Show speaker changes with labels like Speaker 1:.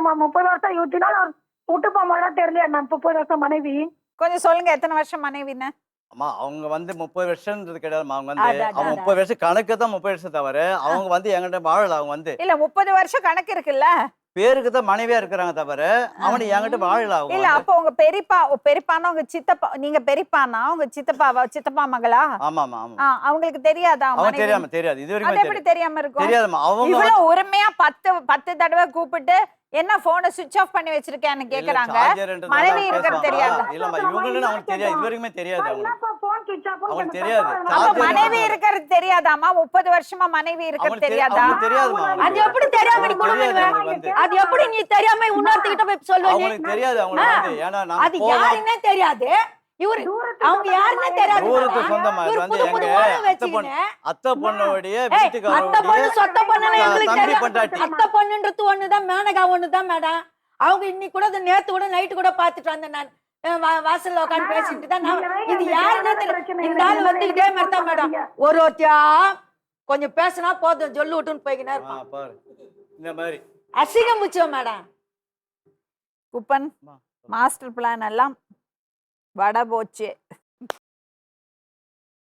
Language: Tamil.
Speaker 1: நம்ம 30 வருஷம் யூத்தினால விட்டு போக மாட்டா தெரியல. நான் 30 வருஷம் மனைவி.
Speaker 2: கொஞ்சம் சொல்லுங்க எத்தனை வருஷம் மனைவின்னு.
Speaker 3: அம்மா அவங்க வந்து 30 வருஷம்ன்றது கிடையாதும்மா. அவங்க வந்து
Speaker 2: அதான்,
Speaker 3: அவங்க 30 வருஷம் கணக்கு தான் 30 வருஷம் தவிர அவங்க வந்து என்கிட்ட வாழல. அவங்க வந்து
Speaker 2: இல்ல 30 வருஷம் கணக்கு இருக்குல்ல.
Speaker 3: பேருக்கு தான் மனைவியா இருக்கிறாங்க தவிர அவனை என்கிட்ட வாழல. அவங்க
Speaker 2: இல்ல அப்ப உங்க பெரியப்பானா உங்க சித்தப்பா, நீங்க பெரியப்பானா உங்க சித்தப்பா மகளா?
Speaker 3: ஆமாமா ஆமா.
Speaker 2: அவங்களுக்கு தெரியாதா?
Speaker 3: அவங்க தெரியாது. இது
Speaker 2: அது
Speaker 3: வரைக்கும்
Speaker 2: எப்படி தெரியாம இருக்கும்?
Speaker 3: தெரியாதும்மா. அவங்க
Speaker 2: இவ்வளவு உரிமையா 10 தடவை கூப்பிட்டு என்ன போனை சுவிட்ச் ஆஃப் பண்ணி வச்சிருக்கேன்னு கேக்குறாங்க. மனைவி இருக்கிறது தெரியாது.
Speaker 3: இல்லம்மா இவங்களும் அவங்களுக்கு தெரியாது. இது வரைக்குமே தெரியாது அவங்களுக்கு.
Speaker 1: போன் சுவிட்ச் ஆஃப்
Speaker 3: அவங்களுக்கு தெரியாது.
Speaker 2: அப்ப மனைவி இருக்கிறது தெரியாதாமா? 30 வருஷமா மனைவி இருக்கிறது தெரியாதா?
Speaker 3: அவங்களுக்கு தெரியாதுமா.
Speaker 4: அது எப்படி தெரியாம நீ கொடுங்க? அது எப்படி நீ தெரியாம இன்னொருத்திட்ட போய் சொல்லுவீங்க?
Speaker 3: அவங்களுக்கு தெரியாது. அவங்களுக்கு வந்து ஏன்னா நான்
Speaker 4: அது யாருன்னே தெரியாது. இவரு அவங்க யாருன்னே தெரியாது.
Speaker 3: தூரத்து சொந்தமா இது வந்து எங்க அத்தை பொண்ணுடைய வீட்டுக்காரங்க
Speaker 4: அத்தை பொண்ணு சொத்த பொண்ணுன்னு எங்களுக்கு
Speaker 3: தம்பி
Speaker 4: தெரியும்.
Speaker 3: பொண்டாட்டி.
Speaker 4: அத்தை பொண்ணுன்றது ஒண்ணுதான், மேனகா ஒண்ணுதான் மேடம். அவங்க இன்னைக்கு கூட நேத்து கூட நைட்டு கூட பாத்துட்டு வந்தேன் நான். வாசல்ல உட்காந்து பேசிட்டு தான் இது யாருன்னே தெரியும். இந்த ஆள் வந்து இதே மாதிரி தான் மேடம். ஒருத்தியா கொஞ்சம் பேசினா போதும் சொல்லு விட்டுன்னு போய்கினா இருப்பான்.
Speaker 3: பாரு இந்த மாதிரி
Speaker 4: அசிங்கம் முச்சோம் மேடம்.
Speaker 2: குப்பன் மாஸ்டர் பிளான் எல்லாம் வட போச்சு.